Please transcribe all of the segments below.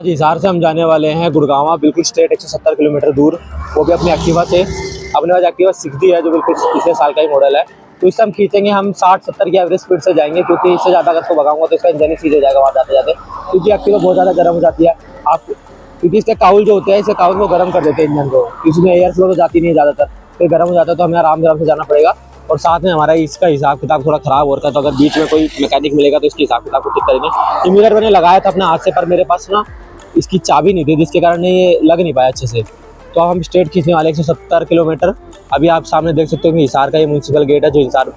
जी, हिसार से हम जाने वाले हैं गुड़गांव, बिल्कुल स्ट्रेट 170 किलोमीटर दूर, वो भी अपनी एक्टिवा से। अपने पास एक्टिवा 6D है जो बिल्कुल पिछले साल का ही मॉडल है। तो इससे हम खींचेंगे, हम 60-70 की एवरेज स्पीड से जाएंगे, क्योंकि इससे ज़्यादा अगर इसको भगाऊंगा तो इसका इंजन ही सीज हो जाएगा वहाँ जाते जाते, क्योंकि एक्टिवा बहुत ज़्यादा गर्म हो जाती है। आप क्योंकि इसके काउल जो होते हैं, इसके काउल को गर्म कर देते हैं इंजन को, इसमें एयर फ्लो तो जाती नहीं है ज़्यादातर, फिर गर्म हो जाता है, तो हमें आराम से जाना पड़ेगा। और साथ में हमारा इसका हिसाब किताब थोड़ा ख़राब हो रखा है, तो अगर बीच में कोई मैकेनिक मिलेगा तो इसके हिसाब किताब को ठीक करेंगे। ये मिरर मैंने लगाया था अपने हाथ से, पर मेरे पास ना इसकी चाबी नहीं थी, जिसके कारण ये लग नहीं पाया अच्छे से। तो अब हम स्ट्रेट खींचने वाले 170 किलोमीटर। अभी आप सामने देख सकते हो कि हिसार का ये म्यूनसिपल गेट है, जो हिसार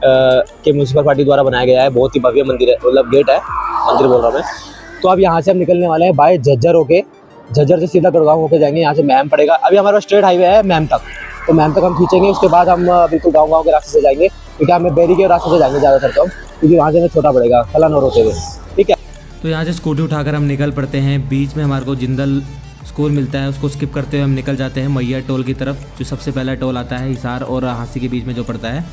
के म्यूनसिपल पार्टी द्वारा बनाया गया है। बहुत ही भव्य मंदिर है, मतलब गेट है, मंदिर बोल रहा हूँ मैं। तो अब यहाँ से हम निकलने वाले हैं बाय झज्जर होके, झज्जर से सीधा गुड़गांव होकर जाएंगे। यहाँ से मैम पड़ेगा, अभी हमारे पास स्ट्रेट हाईवे है मैम तक, तो मैम तक हम खींचेंगे। उसके बाद हम बिल्कुल गाँव के रास्ते से जाएंगे, क्योंकि हमें बेरी के रास्ते से जाएंगे ज़्यादातर, तो हम क्योंकि वहाँ से हमें छोटा पड़ेगा खलानौर होते हुए। ठीक है, तो यहाँ से स्कूटी उठाकर हम निकल पड़ते हैं। बीच में हमारे को जिंदल स्कूल मिलता है, उसको स्किप करते हुए हम निकल जाते हैं मैया टोल की तरफ, जो सबसे पहला टोल आता है हिसार और हांसी के बीच में जो पड़ता है।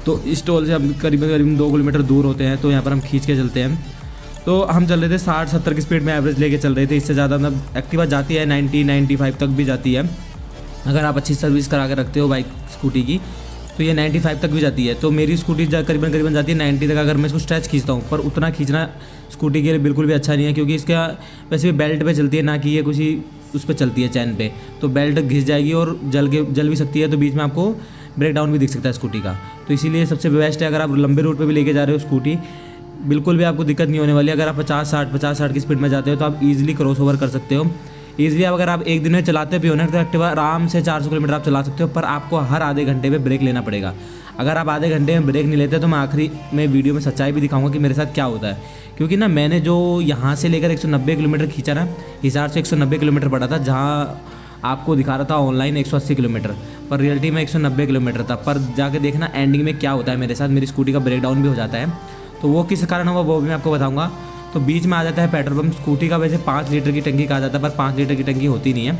तो इस टोल से हम करीबन 2 किलोमीटर दूर होते हैं, तो यहाँ पर हम खींच के चलते हैं। तो हम चल रहे थे 60-70 की स्पीड में एवरेज लेके चल रहे थे। इससे ज़्यादा मतलब एक्टिवा जाती है 90-95 तक भी जाती है, अगर आप अच्छी सर्विस करा के रखते हो बाइक स्कूटी की, तो ये 95 तक भी जाती है। तो मेरी स्कूटी करीबन जाती है 90 तक, अगर मैं इसको स्ट्रेच खींचता हूँ। पर उतना खींचना स्कूटी के लिए बिल्कुल भी अच्छा नहीं है, क्योंकि इसका वैसे भी बेल्ट पे चलती है, ना कि ये कुछ ही उस पर चलती है चैन पे, तो बेल्ट घिस जाएगी और जल भी सकती है। तो बीच में आपको ब्रेक डाउन भी दिख सकता है स्कूटी का। तो इसीलिए सबसे बेस्ट है, अगर आप लंबे रूट पर भी लेके जा रहे हो स्कूटी, बिल्कुल भी आपको दिक्कत नहीं होने वाली। अगर आप 50-60 की स्पीड में जाते हो तो आप ईजिली क्रॉस ओवर कर सकते हो ईजिली। अब अगर आप एक दिन में चलाते भी हो ना, तो एक्टिवा आराम से 400 किलोमीटर आप चला सकते हो, पर आपको हर आधे घंटे में ब्रेक लेना पड़ेगा। अगर आप आधे घंटे में ब्रेक नहीं लेते, तो मैं आखिरी में वीडियो में सच्चाई भी दिखाऊंगा कि मेरे साथ क्या होता है। क्योंकि ना मैंने जो यहाँ से लेकर 190 किलोमीटर खींचा ना, हिसार से 190 किलोमीटर पड़ा था, जहाँ आपको दिखा रहा था ऑनलाइन 180 किलोमीटर, पर रियलिटी में 190 किलोमीटर था। पर जाके देखना एंडिंग में क्या होता है मेरे साथ, मेरी स्कूटी का ब्रेक डाउन भी हो जाता है। तो वो किस कारण हुआ वो भी मैं आपको बताऊँगा। तो बीच में आ जाता है पेट्रोल पंप। स्कूटी का वैसे 5 लीटर की टंकी कहा जाता है, पर 5 लीटर की टंकी होती नहीं है।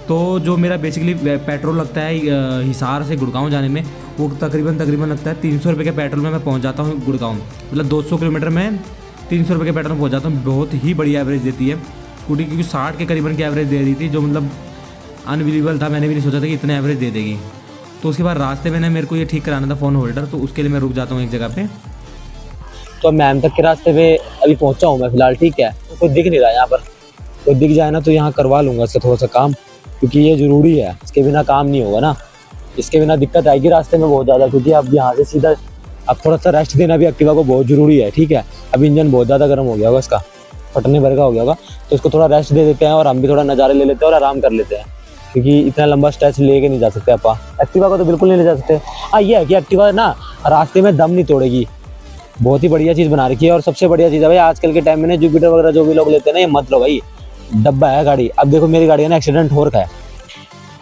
तो जो मेरा बेसिकली पेट्रोल लगता है हिसार से गुड़गांव जाने में, वो तकरीबन लगता है 300 रुपये के पेट्रोल में मैं पहुंच जाता हूँ गुड़गांव। मतलब 200 किलोमीटर में 300 रुपये के पेट्रोल में पहुंच जाता हूँ। बहुत ही बढ़िया एवरेज देती है स्कूटी, क्योंकि 60 के करीबन की एवरेज दे रही थी, जो मतलब अनबिलीवेबल था। मैंने भी नहीं सोचा था कि इतने एवरेज दे देगी। तो उसके बाद रास्ते में मेरे को ये ठीक कराना था फ़ोन होल्डर, तो उसके लिए मैं रुक जाता हूँ एक जगह पर। तो मैम तक के रास्ते पे अभी पहुंचा हूँ मैं फिलहाल। ठीक है, तो कोई दिख नहीं रहा यहाँ पर, कोई दिख जाए ना तो यहाँ करवा लूँगा इसका थोड़ा सा काम, क्योंकि ये ज़रूरी है, इसके बिना काम नहीं होगा ना। इसके बिना दिक्कत आएगी रास्ते में बहुत ज़्यादा, क्योंकि अब यहाँ से सीधा अब थोड़ा सा रेस्ट देना भी एक्टिवा को बहुत ज़रूरी है। ठीक है, अब इंजन बहुत ज़्यादा गर्म हो गया होगा, इसका फटने भर का हो गया होगा, तो इसको थोड़ा रेस्ट दे देते हैं और हम भी थोड़ा नज़ारे ले लेते हैं और आराम कर लेते हैं, क्योंकि इतना लंबा स्ट्रेच लेके नहीं जा सकते आप एक्टिवा को, तो बिल्कुल नहीं ले जा सकते। हाँ, ये है कि एक्टिवा ना रास्ते में दम नहीं तोड़ेगी, बहुत ही बढ़िया चीज़ बना रखी है। और सबसे बढ़िया चीज़ है भाई, आजकल के टाइम में ना जुपिटर वगैरह जो भी लोग लेते हैं ना, ये मत लो भाई, डब्बा है गाड़ी। अब देखो मेरी गाड़ी है ना, एक्सीडेंट हो रखा है,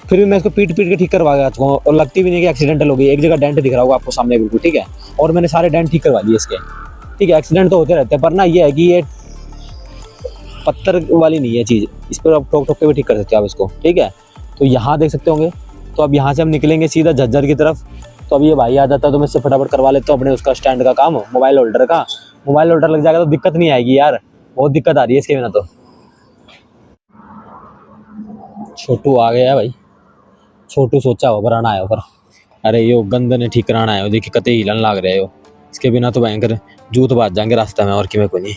फिर भी मैं इसको पीट के ठीक करवा चुका हूँ, और लगती भी नहीं कि एक्सीडेंटल हो गई। एक जगह डेंट दिख रहा होगा आपको सामने बिल्कुल, ठीक है, और मैंने सारे डेंट ठीक करवा लिए इसके। ठीक है, एक्सीडेंट तो होते रहते हैं, पर ना ये है कि ये पत्थर वाली नहीं है चीज़, इस पर आप ठोक के भी ठीक कर सकते हो आप इसको। ठीक है, तो यहाँ देख सकते होंगे। तो अब यहाँ से हम निकलेंगे सीधा झज्जर की तरफ। तो अब ये भाई आ जाता है, तो मैं इससे फटाफट करवा लेता हूँ अपने उसका स्टैंड का काम, मोबाइल होल्डर का। मोबाइल होल्डर लग जाएगा तो दिक्कत नहीं आएगी यार, बहुत दिक्कत आ रही है इसके बिना। तो छोटू आ गया है भाई, छोटू सोचा हो बनाना आया हो, पर अरे यो गंद ने ठीक कराना आया हो, देखिए कते हिलन लाग रहे हो, इसके बिना तो भयंकर जूत बाज जाएंगे रास्ते में, और कि मैं कोई नहीं।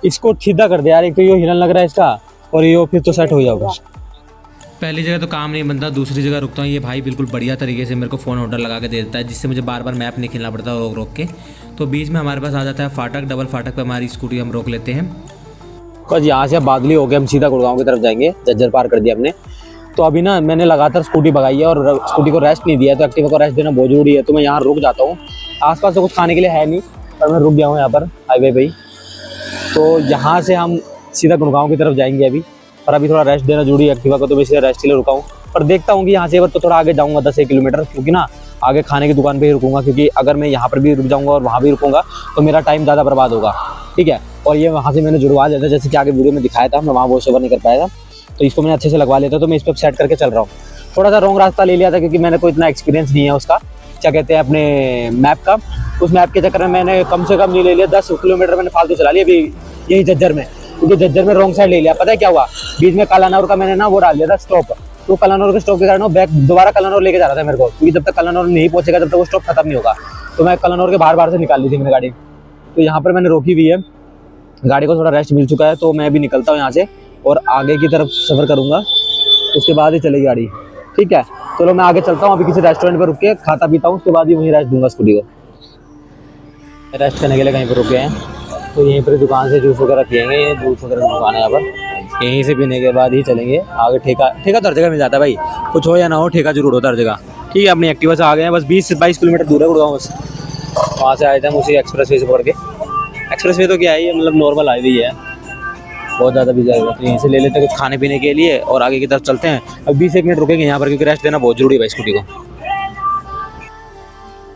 इसको सीधा कर दे यार, एक तो ये हिलन लग रहा है इसका, और ये फिर तो सेट हो जाएगा। पहली जगह तो काम नहीं बनता, दूसरी जगह रुकता हूँ। ये भाई बिल्कुल बढ़िया तरीके से मेरे को फ़ोन होल्डर लगा के दे देता है, जिससे मुझे बार बार मैप नहीं खींचना पड़ता रोक रोक के। तो बीच में हमारे पास आ जाता है फाटक, डबल फाटक पे हमारी स्कूटी हम रोक लेते हैं। बस यहाँ से बादली हो गए, हम सीधा गुड़गांव की तरफ जाएंगे। झज्जर पार कर दिया हमने। तो अभी ना मैंने लगातार स्कूटी भगाई है और स्कूटी को रेस्ट नहीं दिया है, तो एक्टिवा को रेस्ट देना बहुत जरूरी है। तो मैं यहाँ रुक जाता हूँ, आसपास तो कुछ खाने के लिए है नहीं, पर मैं रुक गया हूँ यहाँ पर हाईवे पे ही। तो यहाँ से हम सीधा गुड़गांव की तरफ जाएंगे अभी, पर अभी थोड़ा रेस्ट देना जरूरी है एक्टिवा को, तो मैं सीधा रेस्ट के लिए रुका हूँ। पर देखता हूँ कि यहाँ से तो थोड़ा आगे जाऊँगा 10-1 किलोमीटर, क्योंकि ना आगे खाने की दुकान पे ही रुकूंगा, क्योंकि अगर मैं यहाँ पर भी रुक जाऊँगा और वहाँ भी रुकूंगा तो मेरा टाइम ज़्यादा बर्बाद होगा। ठीक है, और ये वहाँ से मैंने जुड़वा दिया था, जैसे कि आगे वीडियो में दिखाया था, मैं वहाँ वॉइस ओवर नहीं कर पाया था, तो इसको मैंने अच्छे से लगवा लिया था। तो मैं इस पर सेट करके चल रहा हूँ। थोड़ा सा रॉन्ग रास्ता ले लिया था, क्योंकि मैंने कोई इतना एक्सपीरियंस नहीं है उसका, क्या कहते हैं अपने मैप का। उस मैप के चक्कर में मैंने कम से कम नहीं ले लिया 10 किलोमीटर मैंने फालतू चला लिया अभी यही झज्जर में, क्योंकि झज्जर में रॉन्ग साइड ले लिया। पता है क्या हुआ, बीच में कलानौर का मैंने ना वो डाल दिया था स्टॉप, तो कलानौर के स्टॉप के कारण वो बैक दोबारा कलानौर लेके जा रहा था मेरे को, क्योंकि जब तक कलानौर नहीं पहुंचेगा तब तक वो स्टॉप खत्म नहीं होगा। तो मैं कलानौर के बाहर से निकाल ली थी मैंने गाड़ी। तो यहाँ पर मैंने रोकी हुई है, गाड़ी को थोड़ा रेस्ट मिल चुका है, तो मैं भी निकलता हूँ यहाँ से और आगे की तरफ सफ़र करूँगा, उसके बाद ही चलेगी गाड़ी। ठीक है, चलो मैं आगे चलता हूँ। अभी किसी रेस्टोरेंट पर रुक के खाता पीता हूँ, उसके बाद ही वहीं रेस्ट दूंगा स्कूटी को। रेस्ट करने के लिए कहीं पर रुके हैं, तो यहीं पर दुकान से जूस वगैरह पियेंगे। ये जूस वगैरह की दुकान है यहाँ पर, यहीं से पीने के बाद ही चलेंगे आगे। ठेका तो हर जगह मिल जाता है भाई, कुछ हो या ना हो ठेका जरूर होता है हर जगह। ठीक है, अपनी एक्टिवा से आ गए हैं, बस 20 से 22 किलोमीटर दूर है गुड़गांव से। वहाँ से आए थे हम उसी एक्सप्रेस वे से पकड़ के। एक्सप्रेस वे तो क्या है, मतलब नॉर्मल हाईवे है, बहुत ज़्यादा भी जाएगा। तो यहीं से ले लेते हैं कुछ खाने पीने के लिए और आगे की तरफ चलते हैं। अब 20 मिनट रुकेंगे यहाँ पर, क्योंकि रेस्ट देना बहुत जरूरी है भाई स्कूटी को।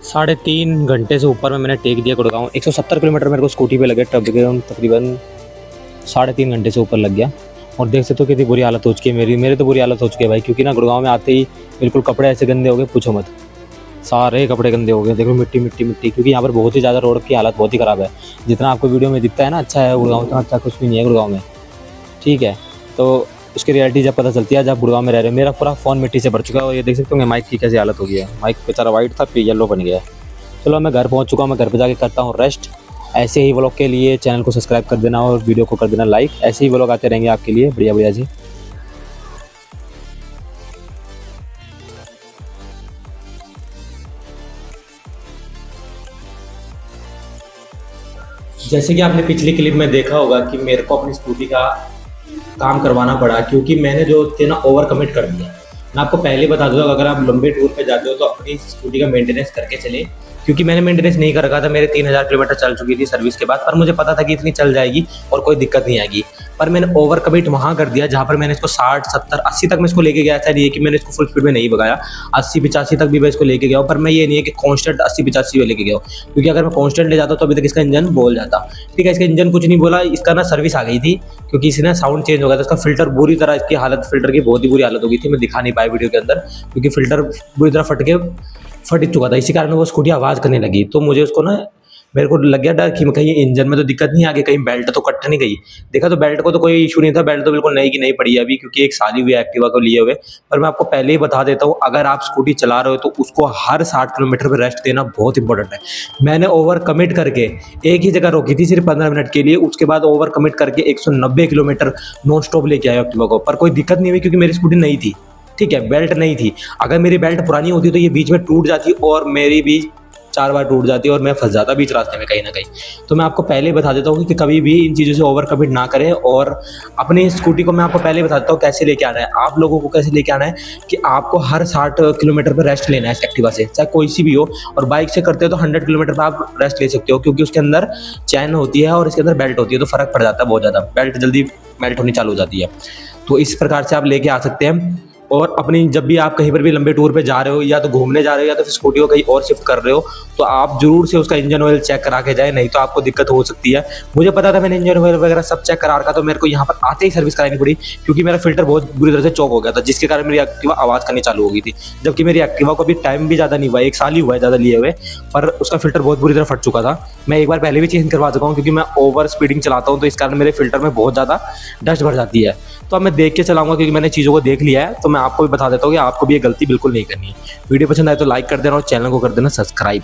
3.5 घंटे से ऊपर में मैंने टेक दिया गुड़गांव। 170 किलोमीटर मेरे को स्कूटी पे लगे, तकरीबन 3.5 घंटे से ऊपर लग गया। और देख सकते हो कितनी बुरी हालत हो चुकी है मेरे तो बुरी हालत हो चुकी है भाई, क्योंकि ना गुड़गांव में आते ही बिल्कुल कपड़े ऐसे गंदे हो गए, पूछो मत, सारे कपड़े गंदे हो गए। देखो मिट्टी, क्योंकि यहाँ पर बहुत ही ज़्यादा रोड की हालत बहुत ही ख़राब है। जितना आपको वीडियो में दिखता है ना अच्छा है गुड़गांव, उतना अच्छा कुछ भी नहीं है गुड़गांव में। ठीक है, तो उसकी रियलिटी जब पता चलती है जब गुड़गांव में रह रहे हो। मेरा पूरा फ़ोन मिट्टी से भर चुका है और ये देख सकते हो माइक की कैसी हालत हो गई है। माइक बेचारा वाइट था, फिर येलो बन गया। चलो मैं घर पहुँच चुका हूँ, मैं घर पर जाके करता हूँ रेस्ट। ऐसे ही व्लॉग के लिए चैनल को सब्सक्राइब कर देना और वीडियो को कर देना लाइक। ऐसे ही व्लॉग आते रहेंगे आपके लिए, बढ़िया जी। जैसे कि आपने पिछली क्लिप में देखा होगा कि मेरे को अपनी स्कूटी का काम करवाना पड़ा, क्योंकि मैंने जो थे ना ओवर कमिट कर दिया। मैं आपको पहले बता दूँ, अगर आप लंबे टूर पे जाते हो तो अपनी स्कूटी का मेंटेनेंस करके चले, क्योंकि मैंने मेंटेनेंस नहीं कर रखा था। मेरे 3000 किलोमीटर चल चुकी थी सर्विस के बाद, पर मुझे पता था कि इतनी चल जाएगी और कोई दिक्कत नहीं आएगी। पर मैंने ओवर कमिट वहाँ कर दिया जहाँ पर मैंने इसको 60, 70, 80 तक मैं इसको लेके गया। ऐसा नहीं है कि मैंने इसको फुल स्पीड में नहीं भगाया, 80, 85 तक भी मैं इसको लेके गया हूँ। पर मैं ये नहीं है कि कॉन्स्टेंट 80, 85 में लेके गया हूँ, क्योंकि अगर मैं कॉन्स्टेंट ले जाता तो अभी तक इसका इंजन बोल जाता। ठीक है, इसका इंजन कुछ नहीं बोला, इसका ना सर्विस आ गई थी, क्योंकि इसने साउंड चेंज हो गया था। इसका फिल्टर बुरी तरह, इसकी हालत फिल्टर की बहुत ही बुरी हालत हो गई थी। मैं दिखा नहीं पाया वीडियो के अंदर, क्योंकि फिल्टर बुरी तरह फट चुका था। इसी कारण वो स्कूटी आवाज़ करने लगी। तो मुझे उसको ना, मेरे को लग गया डर कि कहीं इंजन में तो दिक्कत नहीं आ गई, कहीं बेल्ट तो कट नहीं गई। देखा तो बेल्ट को तो कोई इशू नहीं था, बेल्ट तो बिल्कुल नई की नई पड़ी है अभी, क्योंकि एक साली हुई एक्टिवा को लिए हुए। पर मैं आपको पहले ही बता देता हूँ, अगर आप स्कूटी चला रहे हो तो उसको हर 60 किलोमीटर पर रेस्ट देना बहुत इंपॉर्टेंट है। मैंने ओवर कमिट करके एक ही जगह रोकी थी सिर्फ 15 मिनट के लिए, उसके बाद ओवर कमिट करके 190 किलोमीटर नॉन स्टॉप लेके आया एक्टिवा को। पर कोई दिक्कत नहीं हुई, क्योंकि मेरी स्कूटी नई थी। ठीक है, बेल्ट नहीं थी। अगर मेरी बेल्ट पुरानी होती तो ये बीच में टूट जाती और मेरी भी 4 बार टूट जाती और मैं फंस जाता बीच रास्ते में कहीं ना कहीं। तो मैं आपको पहले बता देता हूँ कि कभी भी इन चीज़ों से ओवर कमिट ना करें। और अपनी स्कूटी को मैं आपको पहले बता देता हूँ कैसे लेके आना है। आप लोगों को कैसे लेके आना है कि आपको हर 60 किलोमीटर पर रेस्ट लेना है एक्टिवा से, चाहे कोई सी भी हो। और बाइक से करते हो तो 100 किलोमीटर पर आप रेस्ट ले सकते हो, क्योंकि उसके अंदर चैन होती है और इसके अंदर बेल्ट होती है, तो फ़र्क पड़ जाता है बहुत ज़्यादा। बेल्ट जल्दी मेल्ट होनी चालू हो जाती है। तो इस प्रकार से आप लेके आ सकते हैं। और अपनी जब भी आप कहीं पर भी लंबे टूर पे जा रहे हो, या तो घूमने जा रहे हो या तो फिर स्कूटी को कहीं और शिफ्ट कर रहे हो, तो आप जरूर से उसका इंजन ऑयल चेक करा के जाए, नहीं तो आपको दिक्कत हो सकती है। मुझे पता था, मैंने इंजन ऑयल वगैरह सब चेक करा रखा, तो मेरे को यहाँ पर आते ही सर्विस करानी पड़ी, क्योंकि मेरा फिल्टर बहुत बुरी तरह से चौक हो गया था, जिसके कारण मेरी एक्टिवा आवाज़ करनी चालू हो गई थी। जबकि मेरी एक्टिवा को अभी टाइम भी ज़्यादा नहीं हुआ, 1 साल ही हुआ है ज़्यादा लिए हुए, पर उसका फिल्टर बहुत बुरी तरह फट चुका था। मैं एक बार पहले भी चेंज करवा चुका हूँ, क्योंकि मैं ओवर स्पीडिंग चलाता हूँ, तो इस कारण मेरे फिल्टर में बहुत ज़्यादा डस्ट भर जाती है। तो अब मैं देख के चलाऊंगा, क्योंकि मैंने चीज़ों को देख लिया है। तो मैं आपको भी बता देता हूँ कि आपको भी ये गलती बिल्कुल नहीं करनी है। वीडियो पसंद आए तो लाइक कर देना और चैनल को कर देना सब्सक्राइब।